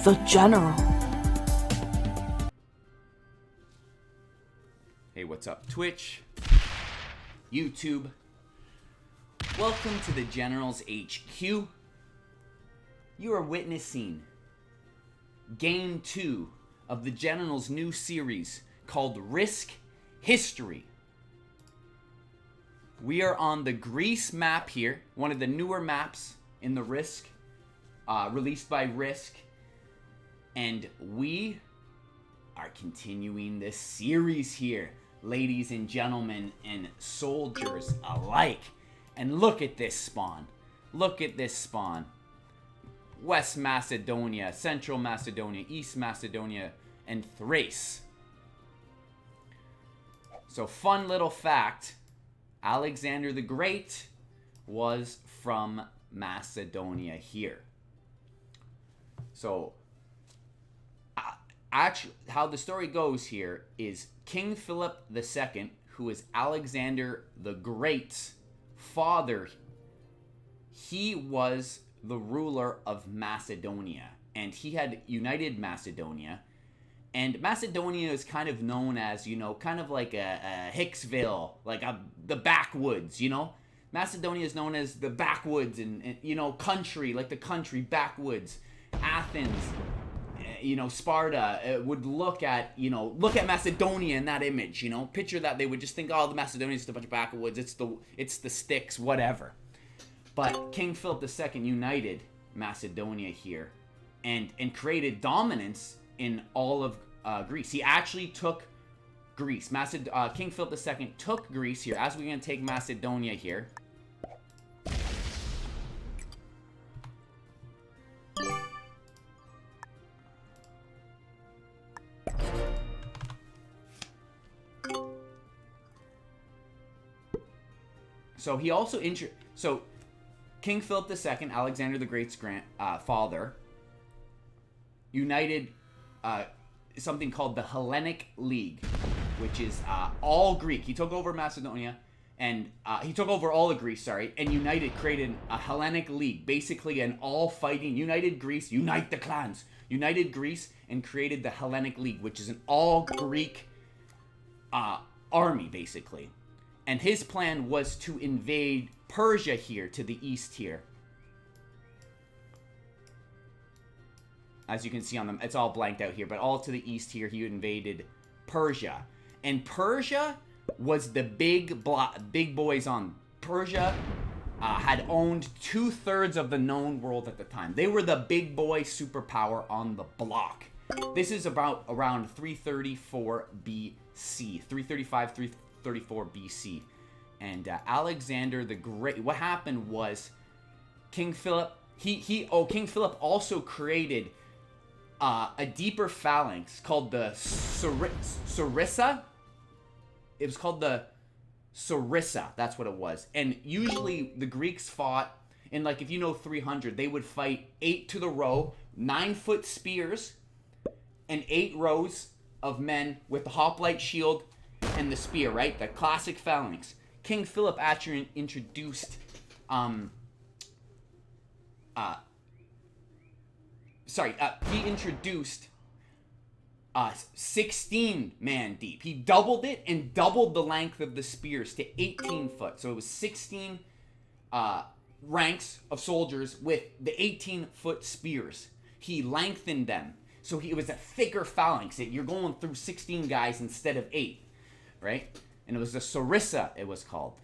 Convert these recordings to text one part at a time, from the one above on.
the general. Hey, what's up, Twitch, YouTube? Welcome to the General's HQ. You are witnessing Game 2 of the General's new series called Risk History. We are on the Greece map here, one of the newer maps in the Risk, released by Risk, and we are continuing this series here, ladies and gentlemen and soldiers alike. And look at this spawn. Look at this spawn. West Macedonia, Central Macedonia, East Macedonia, and Thrace. So, fun little fact, Alexander the Great was from Macedonia here. So, actually, how the story goes here is King Philip II, who is Alexander the Great's father, he was the ruler of Macedonia, and he had united Macedonia. And Macedonia is kind of known as, you know, kind of like a Hicksville, like the backwoods, you know? Macedonia is known as the backwoods and, you know, country, like the country, backwoods. Athens, you know, Sparta would look at Macedonia in that image, you know? Picture that, they would just think, oh, the Macedonians is a bunch of backwoods, it's the sticks, whatever. But King Philip II united Macedonia here and created dominance in all of Greece. He actually took Greece. King Philip II took Greece here, as we're going to take Macedonia here. So he also King Philip II, Alexander the Great's father, united something called the Hellenic League, which is all Greek. He took over Macedonia, and he took over all of Greece, and created a Hellenic League, basically an all-fighting, united Greece, unite the clans, united Greece, and created the Hellenic League, which is an all-Greek army, basically. And his plan was to invade Persia here, to the east here. As you can see on them, it's all blanked out here, but all to the east here, he invaded Persia. And Persia was the big boys on. Persia had owned 2/3 of the known world at the time. They were the big boy superpower on the block. This is about around 334 BC, 335, 334 BC. And Alexander the Great, what happened was King Philip, King Philip also created a deeper phalanx called the Sarissa. It was called the Sarissa. That's what it was. And usually the Greeks fought in, like, if you know 300, they would fight 8 to the row, 9-foot spears, and 8 rows of men with the hoplite shield and the spear, right? The classic phalanx. King Philip actually introduced he introduced 16 man deep. He doubled it and doubled the length of the spears to 18 foot. So it was 16 ranks of soldiers with the 18-foot spears. He lengthened them. So it was a thicker phalanx. You're going through 16 guys instead of 8, right? And it was the Sarissa, it was called.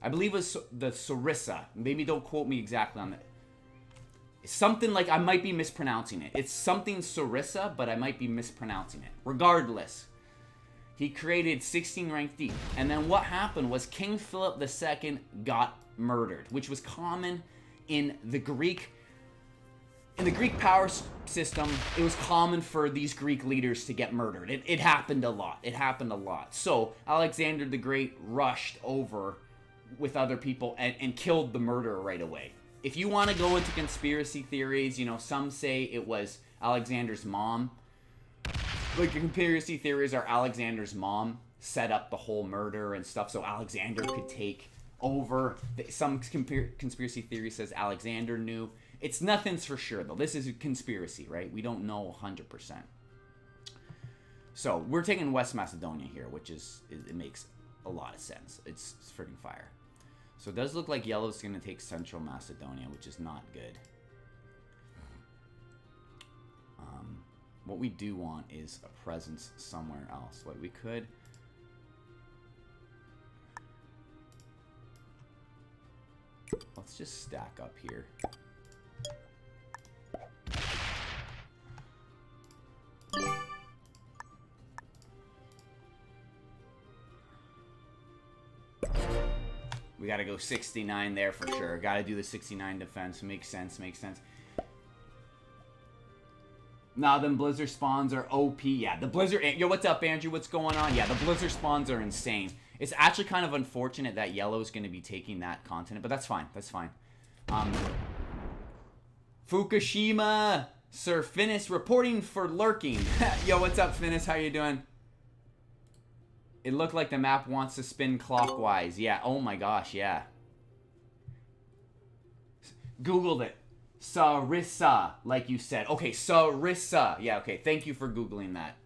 I believe it was the Sarissa. Maybe don't quote me exactly on that. Something like, I might be mispronouncing it. It's something Sarissa, but I might be mispronouncing it. Regardless, he created 16 rank deep. And then what happened was King Philip II got murdered, which was common in the Greek power system. It was common for these Greek leaders to get murdered. It happened a lot. It happened a lot. So Alexander the Great rushed over with other people and killed the murderer right away. If you want to go into conspiracy theories, you know, some say it was Alexander's mom. Like, conspiracy theories are Alexander's mom set up the whole murder and stuff so Alexander could take over. Some conspiracy theory says Alexander knew. It's nothing's for sure, though. This is a conspiracy, right? We don't know 100%. So, we're taking West Macedonia here, which it makes a lot of sense. It's freaking fire. So, it does look like yellow's going to take Central Macedonia, which is not good. What we do want is a presence somewhere else. What we could... Let's just stack up here. We gotta go 69 there for sure. Gotta do the 69 defense. Makes sense, makes sense. Nah, them blizzard spawns are OP. Yeah, the blizzard... Yo, what's up, Andrew? What's going on? Yeah, the blizzard spawns are insane. It's actually kind of unfortunate that yellow's going to be taking that continent, but that's fine. That's fine. Fukushima! Sir Finnis reporting for lurking. Yo, what's up, Finnis? How you doing? It looked like the map wants to spin clockwise. Yeah, oh my gosh, yeah. Googled it. Sarissa, like you said. Okay, Sarissa. Yeah, okay. Thank you for Googling that.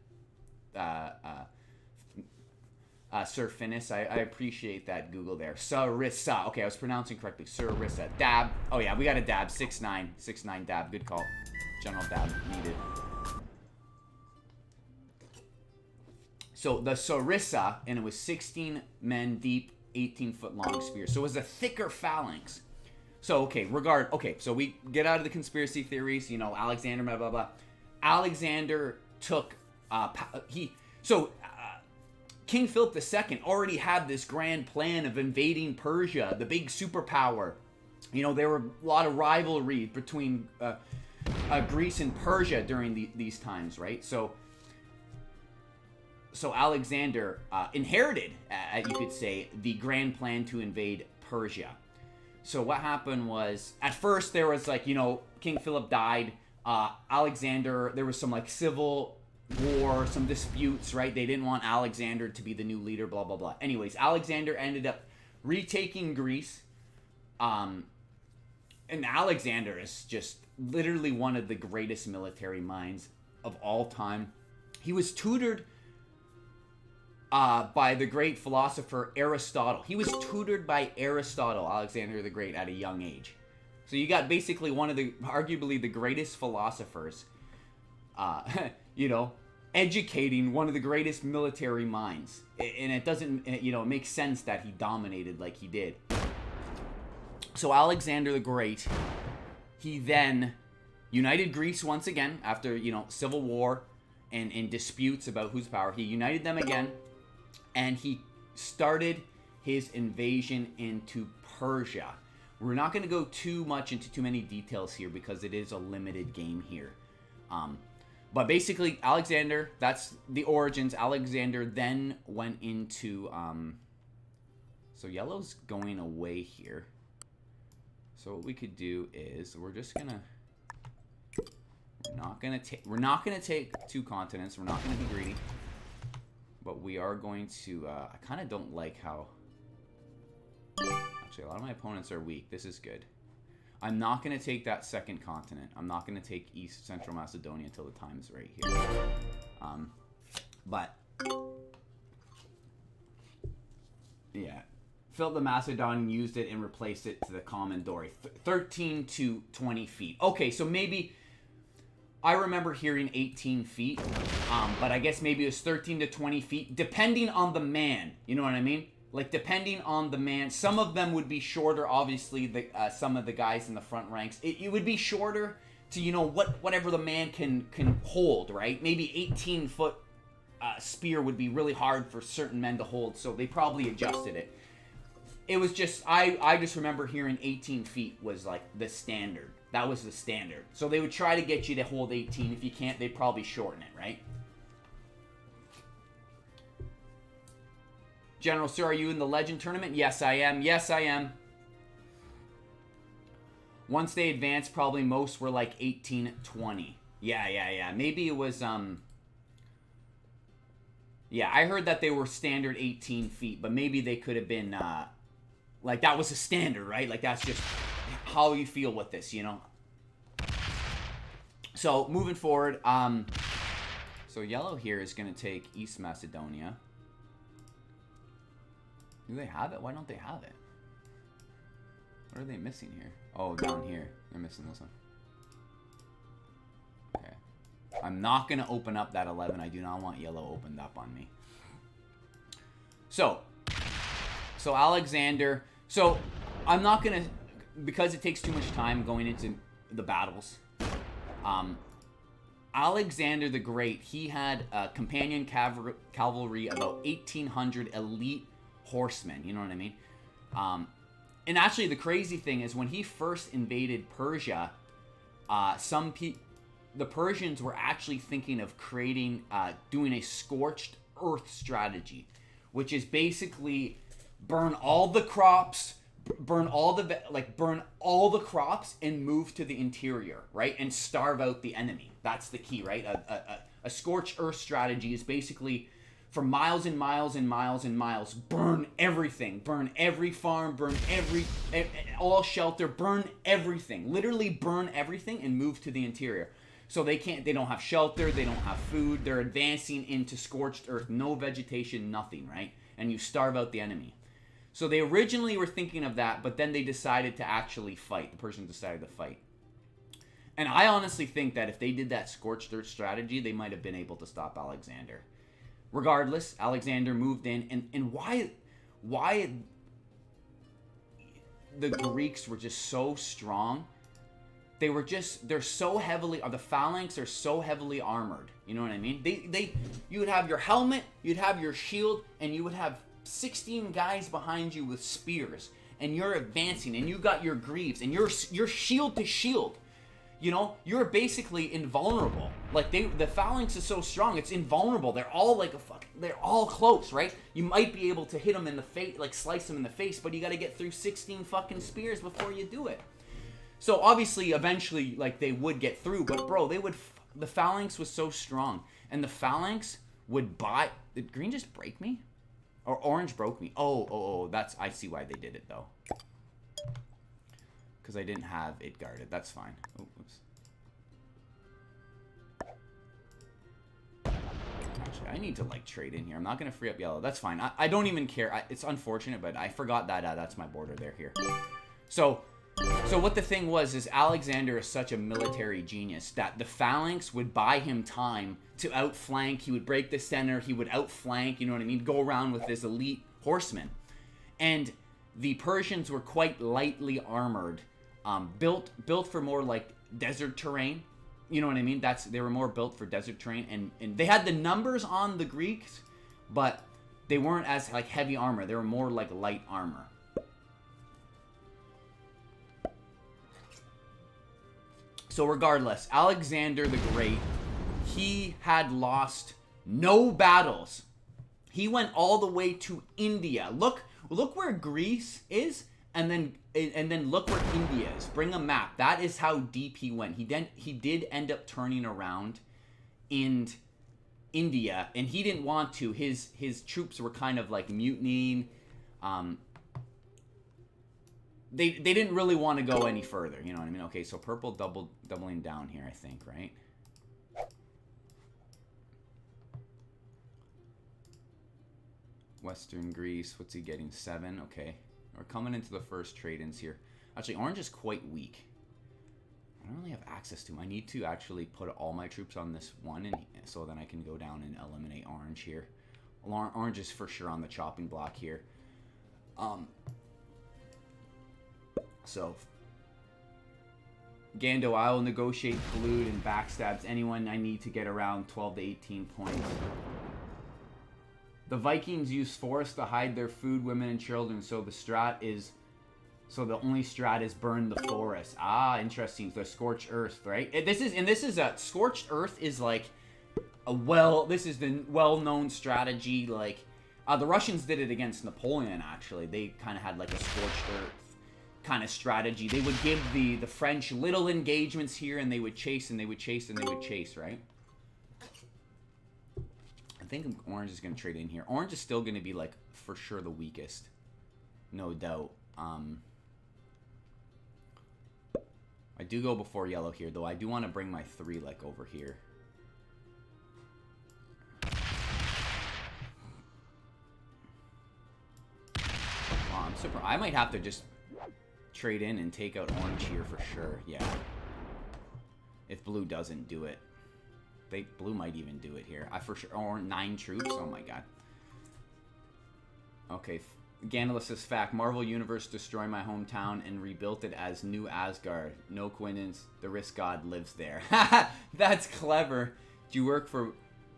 Sir Finnis, I appreciate that Google there. Sarissa. Okay, I was pronouncing correctly. Sarissa. Dab. Oh, yeah, we got a dab. 6'9". 6'9 dab. Good call. General dab needed. So, the Sarissa, and it was 16 men deep, 18-foot long spear. So, it was a thicker phalanx. So, okay, so we get out of the conspiracy theories, you know, Alexander, blah, blah, blah. Alexander took, King Philip II already had this grand plan of invading Persia, the big superpower. You know, there were a lot of rivalry between Greece and Persia during these times, right? So Alexander inherited, you could say, the grand plan to invade Persia. So what happened was, at first there was like, you know, King Philip died. Alexander, there was some like civil war, some disputes, right? They didn't want Alexander to be the new leader, blah, blah, blah. Anyways, Alexander ended up retaking Greece. And Alexander is just literally one of the greatest military minds of all time. He was tutored by the great philosopher Aristotle. He was tutored by Aristotle, Alexander the Great, at a young age. So you got basically one of the, arguably the greatest philosophers, you know, educating one of the greatest military minds. And it doesn't, you know, it makes sense that he dominated like he did. So Alexander the Great, he then united Greece once again after, you know, civil war and disputes about whose power. He united them again. And he started his invasion into Persia. We're not going to go too much into too many details here because it is a limited game here. But basically, Alexander, that's the origins. Alexander then went into... so yellow's going away here. So what we could do is we're just going to... We're not going to take two continents. We're not going to be greedy. But we are going to, I kind of don't like how, actually a lot of my opponents are weak. This is good. I'm not going to take that second continent. I'm not going to take East Central Macedonia until the time is right here. But, yeah. Philip the Macedonian used it and replaced it to the common dory. 13 to 20 feet. Okay, so maybe... I remember hearing 18 feet, but I guess maybe it was 13 to 20 feet, depending on the man. You know what I mean? Like, depending on the man. Some of them would be shorter, obviously, some of the guys in the front ranks. It would be shorter to, you know, whatever the man can hold, right? Maybe 18-foot spear would be really hard for certain men to hold, so they probably adjusted it. It was just, I just remember hearing 18 feet was, like, the standard. That was the standard. So they would try to get you to hold 18. If you can't, they'd probably shorten it, right? General Sir, are you in the Legend Tournament? Yes, I am. Yes, I am. Once they advanced, probably most were like 18, 20. Yeah. Maybe it was, yeah, I heard that they were standard 18 feet, but maybe they could have been, like, that was a standard, right? Like, that's just... how you feel with this, you know? So moving forward, so yellow here is going to take East Macedonia. Do they have it? Why don't they have it? What are they missing here? Oh, down here. They're missing this one. Okay. I'm not going to open up that 11. I do not want yellow opened up on me. So Alexander. So I'm not going to, because it takes too much time going into the battles. Alexander the Great, he had companion cavalry, about 1,800 elite horsemen. You know what I mean? And actually, the crazy thing is when he first invaded Persia, the Persians were actually thinking of doing a scorched earth strategy, which is basically burn all the crops, burn all the crops and move to the interior, right? And starve out the enemy. That's the key, right? A scorched earth strategy is basically for miles and miles and miles and miles, burn everything, burn every farm, burn all shelter, burn everything, literally burn everything and move to the interior. So they don't have shelter, they don't have food, they're advancing into scorched earth, no vegetation, nothing, right? And you starve out the enemy. So they originally were thinking of that, but then they decided to actually fight. The Persians decided to fight. And I honestly think that if they did that scorched earth strategy, they might have been able to stop Alexander. Regardless, Alexander moved in, and why the Greeks were just so strong. The phalanx are so heavily armored. You know what I mean? You would have your helmet, you'd have your shield, and you would have 16 guys behind you with spears, and you're advancing, and you got your greaves, and you're shield to shield. You know, you're basically invulnerable. Like the phalanx is so strong, it's invulnerable. They're all they're all close, right? You might be able to hit them in the face, like slice them in the face, but you got to get through 16 fucking spears before you do it. So obviously, eventually, like they would get through, but bro, the phalanx was so strong, and the phalanx would buy. Did green just break me, or orange broke me? Oh, I see why they did it though. Because I didn't have it guarded. That's fine. Oh, oops. Actually, I need to like trade in here. I'm not going to free up yellow. That's fine. I don't even care. It's unfortunate, but I forgot that that's my border there here. So what the thing was is Alexander is such a military genius that the phalanx would buy him time to outflank. He would break the center. He would outflank. You know what I mean? Go around with this elite horseman. And the Persians were quite lightly armored. Built for more like desert terrain, you know what I mean? They were more built for desert terrain, and they had the numbers on the Greeks, but they weren't as like heavy armor. They were more like light armor. So regardless, Alexander the Great, he had lost no battles. He went all the way to India. Look where Greece is. And then look where India is. Bring a map. That is how deep he went. He did end up turning around in India, and he didn't want to. His troops were kind of like mutinying. They didn't really want to go any further. You know what I mean? Okay, so purple doubling down here, I think, right? Western Greece. What's he getting? 7. Okay. We're coming into the first trade-ins here. Actually, orange is quite weak. I don't really have access to him. I need to actually put all my troops on this one, and so then I can go down and eliminate orange here. Orange is for sure on the chopping block here. So, Gando, I will negotiate collude and backstabs anyone I need to get around 12 to 18 points. The Vikings use forests to hide their food, women, and children, so the only strat is burn the forest. Ah, interesting. The scorched earth, right? This is a scorched earth is like this is the well-known strategy. Like the Russians did it against Napoleon. Actually, they kind of had like a scorched earth kind of strategy. They would give the French little engagements here, and they would chase and they would chase and they would chase, right? I think orange is going to trade in here. Orange is still going to be like for sure the weakest, no doubt. I do go before yellow here, though. I do want to bring my 3, like, over here. Wow, I'm surprised. I might have to just trade in and take out orange here for sure. Yeah. If blue doesn't do it. Blue might even do it here. I for sure. Or 9 troops. Oh my god. Okay. Gandalf says, fact. Marvel Universe destroyed my hometown and rebuilt it as New Asgard. No coincidence. The Risk God lives there. That's clever. Do you work for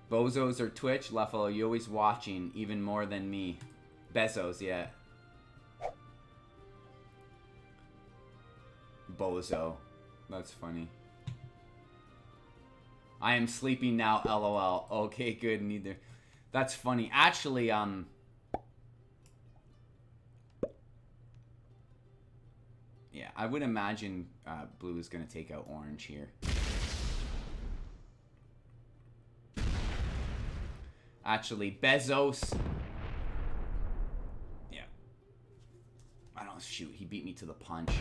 Bozos or Twitch? Leffel, you always watching, even more than me. Bezos, yeah. Bozo. That's funny. I am sleeping now, lol. Okay, good, neither. That's funny. Actually, yeah, I would imagine blue is going to take out orange here. Actually, Bezos. Yeah. I don't shoot. He beat me to the punch.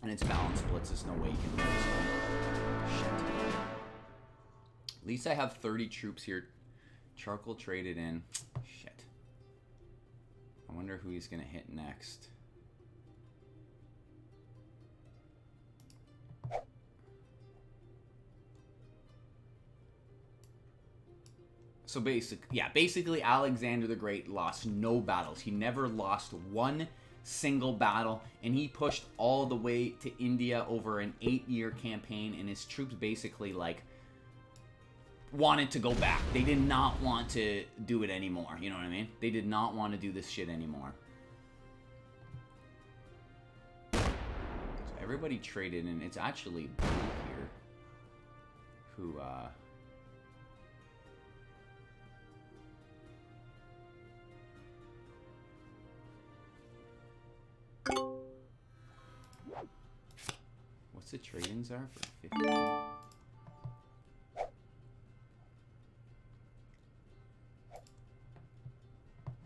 And it's balance splits. There's no way you can lose. Shit. At least I have 30 troops here. Charcoal traded in. Shit. I wonder who he's going to hit next. So basically Alexander the Great lost no battles. He never lost one single battle, and he pushed all the way to India over an 8-year campaign, and his troops basically, like, wanted to go back. They did not want to do it anymore, you know what I mean? They did not want to do this shit anymore. So everybody traded, and it's actually blue here who, what's the trade-ins are for 50?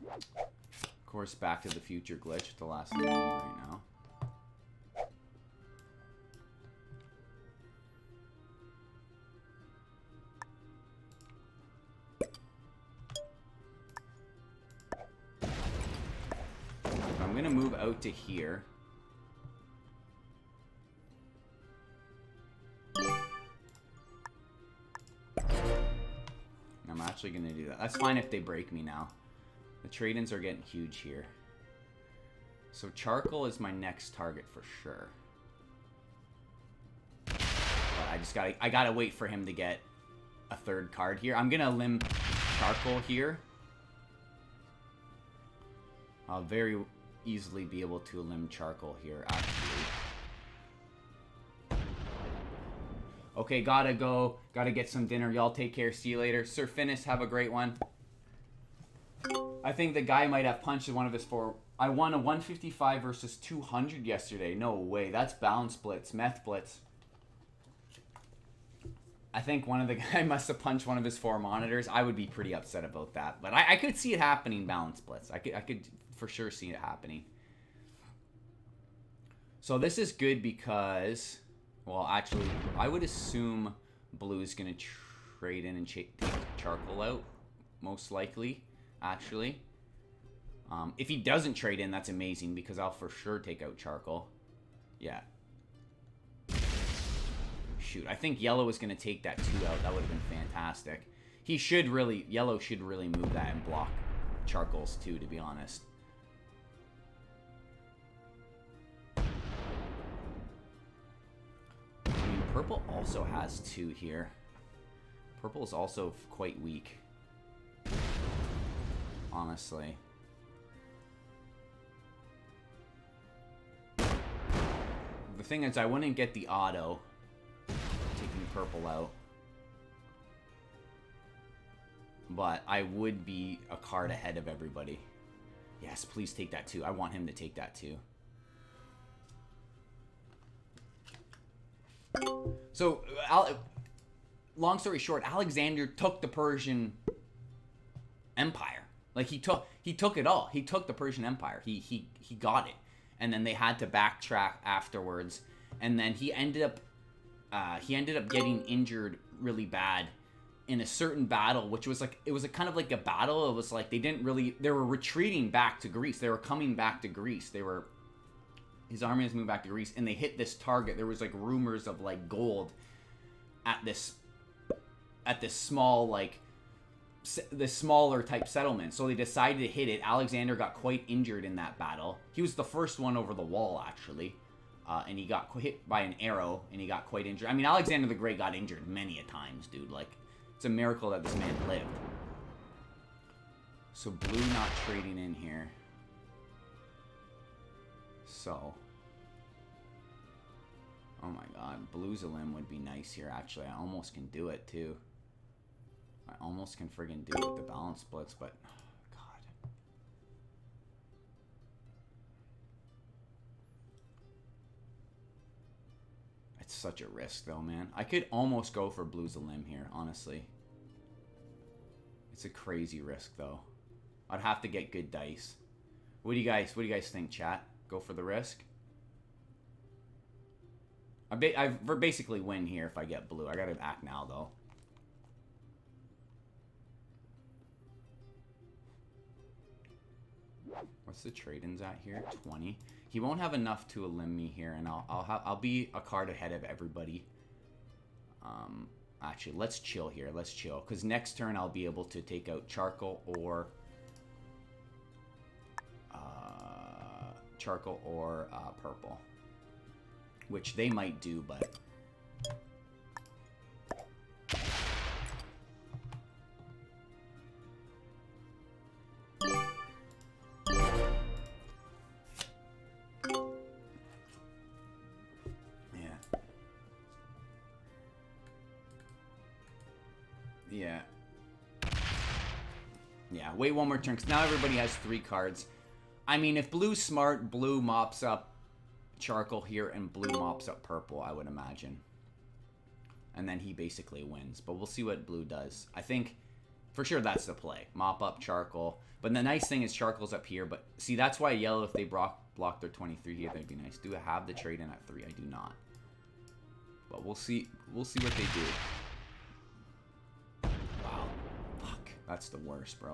Of course, Back to the Future glitch, the last thing I need right now. I'm gonna move out to here. I'm actually going to do that. That's fine if they break me now. The trade-ins are getting huge here. So charcoal is my next target for sure. But I gotta wait for him to get a 3rd card here. I'm going to limb charcoal here. I'll very easily be able to limb charcoal here, actually. Okay, gotta go. Gotta get some dinner. Y'all take care. See you later. Sir Finis, have a great one. I think the guy might have punched one of his 4. I won a 155 versus 200 yesterday. No way. That's balance blitz. Meth blitz. I think one of the guy must have punched one of his 4 monitors. I would be pretty upset about that. But I could see it happening, balance blitz. I could for sure see it happening. So this is good because... Well, actually, I would assume blue is going to trade in and take charcoal out, most likely, actually. If he doesn't trade in, that's amazing, because I'll for sure take out charcoal. Yeah. Shoot, I think yellow is going to take that 2 out. That would have been fantastic. Yellow should really move that and block charcoals too, to be honest. Purple also has 2 here. Purple is also quite weak, honestly. The thing is, I wouldn't get the auto taking purple out, but I would be a card ahead of everybody. Yes, please take that 2. I want him to take that 2. So, long story short, Alexander took the Persian Empire. Like, he took it all. He took the Persian Empire. He got it. and then they had to backtrack afterwards, and then he ended up getting injured really bad in a certain battle, which was like, it was a kind of like a battle. It was like they were retreating back to Greece. They were coming back to Greece. His army was moving back to Greece, and they hit this target. There was like rumors of like gold at this small, like this smaller type settlement. So they decided to hit it. Alexander got quite injured in that battle. He was the first one over the wall, actually. And he got hit by an arrow, and he got quite injured. I mean, Alexander the Great got injured many a times, dude. Like, it's a miracle that this man lived. So blue not trading in here. So, oh my god, blue's a limb would be nice here, actually. I almost can do it, too. I almost can friggin' do it with the balance splits, but, oh, god. It's such a risk, though, man. I could almost go for blue's a limb here, honestly. It's a crazy risk, though. I'd have to get good dice. What do you guys think, chat? Go for the risk? I basically win here if I get blue. I gotta act now, though. What's the trade-ins at here? 20. He won't have enough to elim me here, and I'll be a card ahead of everybody. Actually, let's chill here. Let's chill, because next turn I'll be able to take out charcoal or purple, which they might do, but yeah, wait one more turn, because now everybody has 3 cards. I mean, if blue's smart, blue mops up charcoal here, and blue mops up purple, I would imagine. And then he basically wins. But we'll see what blue does. I think, for sure, that's the play. Mop up charcoal. But the nice thing is charcoal's up here. But, see, that's why yellow, if they block their 23 here, that'd be nice. Do I have the trade in at 3? I do not. But we'll see. We'll see what they do. Wow. Fuck. That's the worst, bro.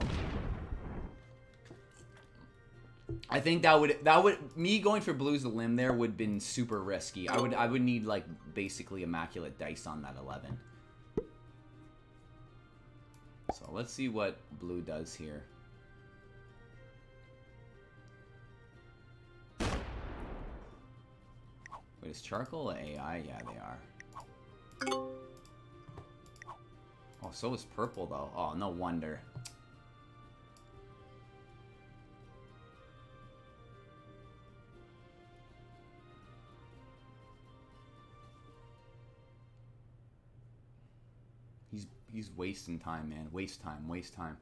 I think that would me going for blues the limb there would have been super risky. I would need like basically immaculate dice on that 11. So let's see what blue does here. Wait, is charcoal AI? Yeah, they are. Oh, so is purple though. Oh, no wonder. He's wasting time, man. Waste time. Waste time.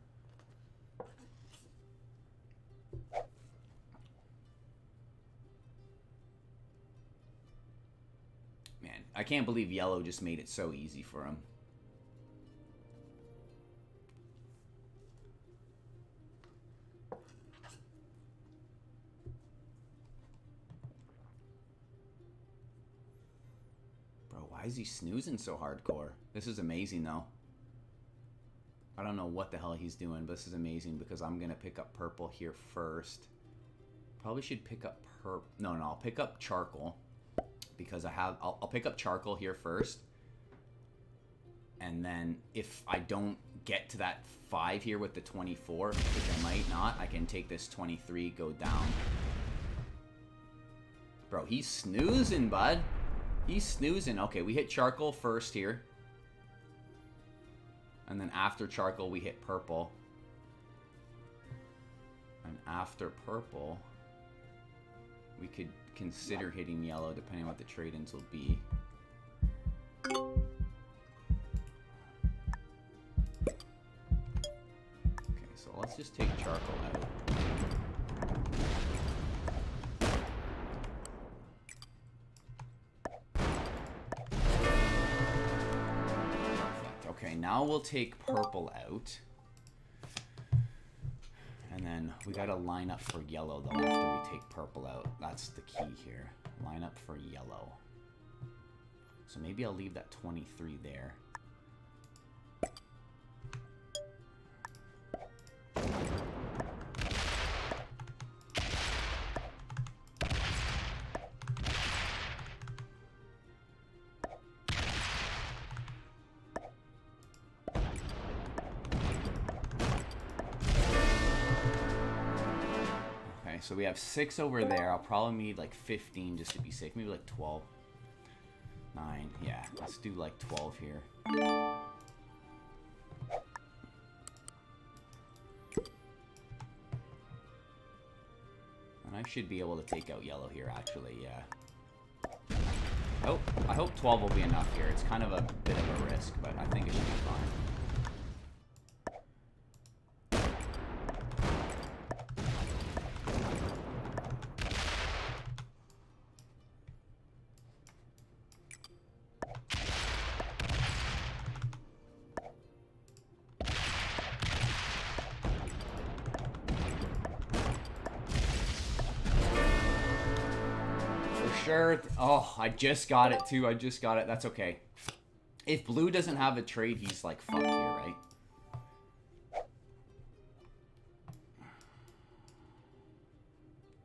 Man, I can't believe yellow just made it so easy for him. Bro, why is he snoozing so hardcore? This is amazing, though. I don't know what the hell he's doing, but this is amazing because I'm going to pick up purple here first. Probably should pick up No, I'll pick up charcoal because I'll pick up charcoal here first. And then if I don't get to that 5 here with the 24, which I might not, I can take this 23, go down. Bro, he's snoozing, bud. He's snoozing. Okay, we hit charcoal first here. And then after charcoal, we hit purple. And after purple, we could consider hitting yellow, depending on what the trade-ins will be. Okay, so let's just take charcoal out. Okay, now we'll take purple out. And then we gotta line up for yellow, though, after we take purple out. That's the key here. Line up for yellow. So maybe I'll leave that 23 there. So we have 6 over there. I'll probably need like 15 just to be safe. Maybe like 12. 9. Yeah, let's do like 12 here. And I should be able to take out yellow here, actually, yeah. Oh, I hope 12 will be enough here. It's kind of a bit of a risk, but I think it should be fine. Sure. Oh, I just got it too. I just got it. That's okay. If blue doesn't have a trade, he's like fucked here, right?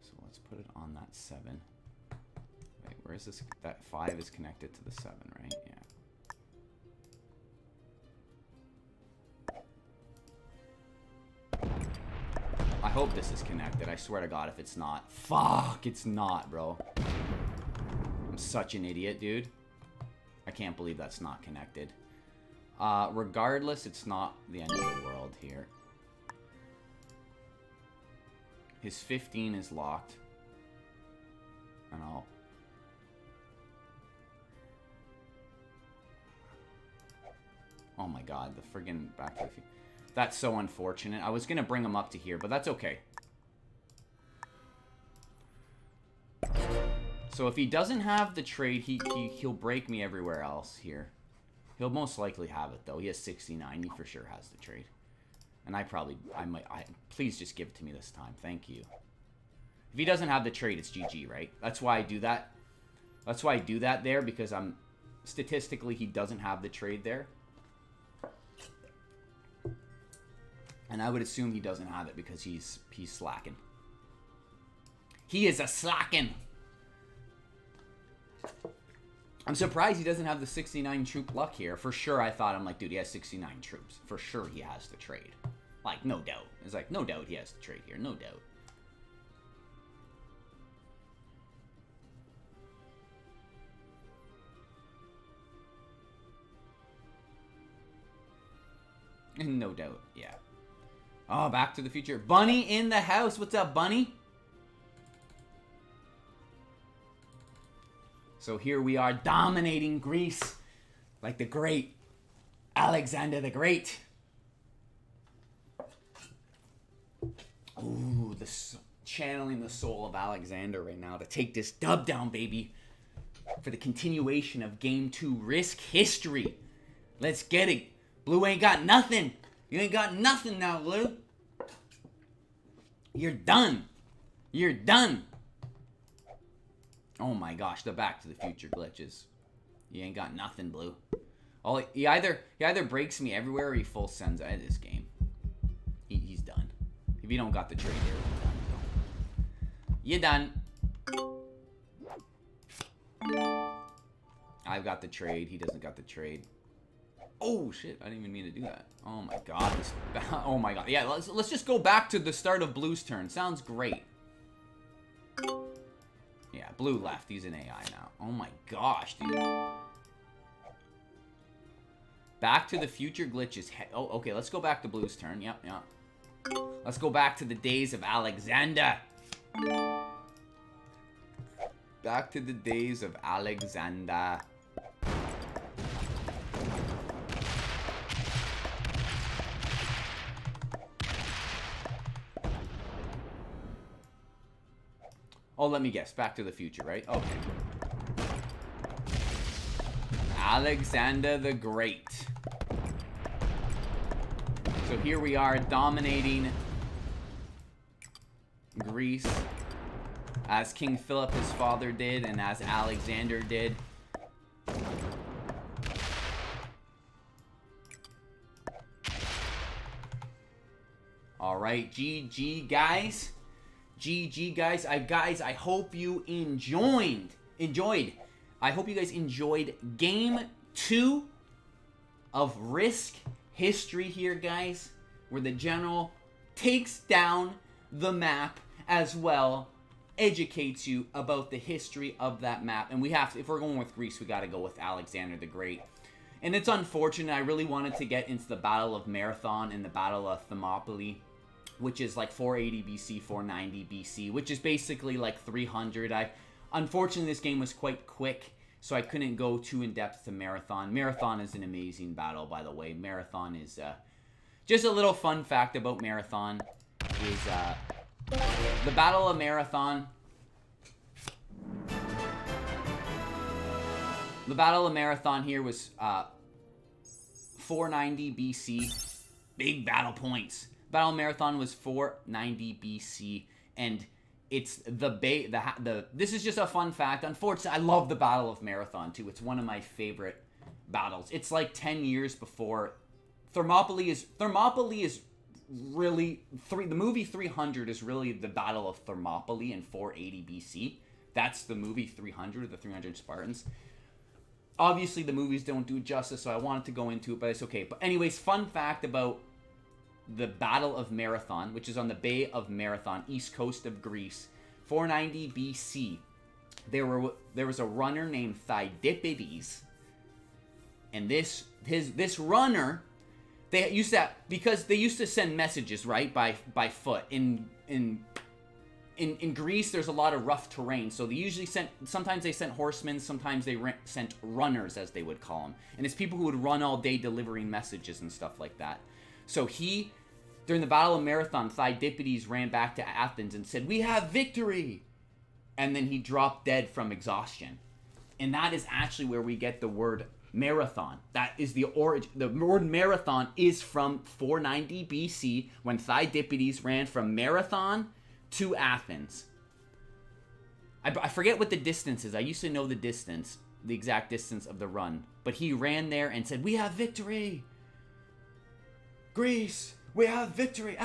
So let's put it on that 7. Wait, where is this? That 5 is connected to the 7, right? Yeah. I hope this is connected. I swear to God if it's not. Fuck, it's not, bro. I'm such an idiot, dude. I can't believe that's not connected. Regardless, it's not the end of the world here. His 15 is locked. And I'll... Oh my God, the friggin' back to the... That's so unfortunate. I was gonna bring him up to here, but that's okay. So if he doesn't have the trade, he'll break me everywhere else here. He'll most likely have it, though. He has 69. He for sure has the trade. And I please just give it to me this time. Thank you. If he doesn't have the trade, it's GG, right? That's why I do that. That's why I do that there, because statistically, he doesn't have the trade there. And I would assume he doesn't have it because he's slacking. He is a slacking. I'm surprised he doesn't have the 69 troop luck here. For sure, I thought, I'm like, dude, he has 69 troops. For sure, he has the trade. Like, no doubt. It's like, no doubt he has the trade here. No doubt. No doubt, yeah. Oh, Back to the Future. Bunny in the house. What's up, Bunny? So here we are dominating Greece like the great Alexander the Great. Ooh, channeling the soul of Alexander right now to take this dub down, baby, for the continuation of Game 2 Risk history. Let's get it. Blue ain't got nothing. You ain't got nothing now, Blue. You're done. You're done. Oh my gosh, the Back to the Future glitches. You ain't got nothing, Blue. He either breaks me everywhere or he full sends out of this game. He's done. If you don't got the trade here, you're done. I've got the trade. He doesn't got the trade. Oh shit! I didn't even mean to do that. Oh my god! Oh my god! Yeah, let's just go back to the start of Blue's turn. Sounds great. Yeah, Blue left. He's an AI now. Oh my gosh, dude. Back to the Future glitches. Oh, okay. Let's go back to Blue's turn. Yep. Let's go back to the days of Alexander. Back to the days of Alexander. Oh, let me guess. Back to the Future, right? Okay. Alexander the Great. So here we are dominating Greece, as King Philip, his father, did, and as Alexander did. Alright, GG, guys. GG, guys. I hope you enjoyed. I hope you guys enjoyed game 2 of Risk History here, guys, where the general takes down the map as well, educates you about the history of that map. And we have to, if we're going with Greece, we got to go with Alexander the Great. And it's unfortunate. I really wanted to get into the Battle of Marathon and the Battle of Thermopylae, which is like 480 BC, 490 BC, which is basically like 300. Unfortunately, this game was quite quick, so I couldn't go too in-depth to Marathon. Marathon is an amazing battle, by the way. Marathon is, just a little fun fact about Marathon is, the Battle of Marathon. The Battle of Marathon here was, 490 BC. Big battle points. Battle of Marathon was 490 BC, and it's this is just a fun fact. Unfortunately, I love the Battle of Marathon too. It's one of my favorite battles. It's like 10 years before Thermopylae is really the movie 300 is really the Battle of Thermopylae in 480 BC. That's the movie 300, the 300 Spartans. Obviously, the movies don't do justice, so I wanted to go into it, but it's okay. But anyways, fun fact about the Battle of Marathon, which is on the Bay of Marathon, east coast of Greece, 490 BC. There was a runner named Thucydides, and this runner, they used that because they used to send messages, right, by foot. In Greece, there's a lot of rough terrain, so they usually sometimes they sent horsemen, sometimes they sent runners, as they would call them, and it's people who would run all day delivering messages and stuff like that. So during the Battle of Marathon, Thucydides ran back to Athens and said, "We have victory!" And then he dropped dead from exhaustion. And that is actually where we get the word marathon. That is the origin. The word marathon is from 490 BC, when Thucydides ran from Marathon to Athens. I forget what the distance is. I used to know the distance, the exact distance of the run. But he ran there and said, "We have victory! Greece, we have victory!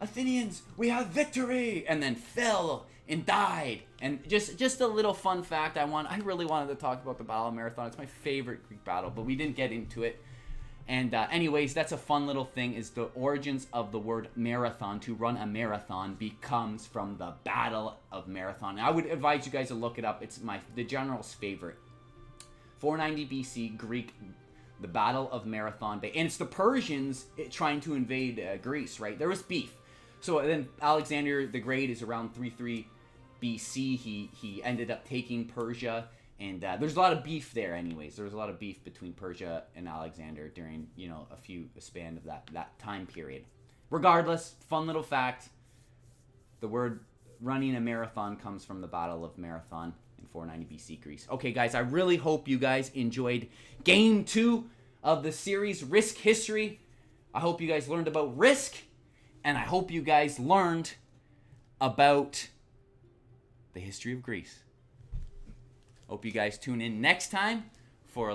Athenians, we have victory!" And then fell and died. And just a little fun fact, I really wanted to talk about the Battle of Marathon. It's my favorite Greek battle, but we didn't get into it. And anyways, that's a fun little thing, is the origins of the word marathon, to run a marathon, becomes from the Battle of Marathon. And I would advise you guys to look it up. It's the general's favorite. 490 BC, Greek, the Battle of Marathon Bay. And it's the Persians trying to invade Greece, right? There was beef. So then Alexander the Great is around 33 BC. He ended up taking Persia. And there's a lot of beef there anyways. There was a lot of beef between Persia and Alexander during, a span of that time period. Regardless, fun little fact. The word running a marathon comes from the Battle of Marathon in 490 BC Greece. Okay, guys, I really hope you guys enjoyed Game 2 of the series Risk History. I hope you guys learned about Risk, and I hope you guys learned about the history of Greece. Hope you guys tune in next time for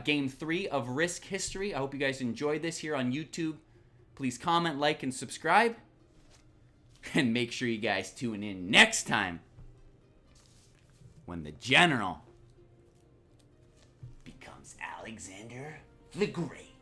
Game 3 of Risk History. I hope you guys enjoyed this here on YouTube. Please comment, like, and subscribe. And make sure you guys tune in next time when the general becomes Alexander the Great.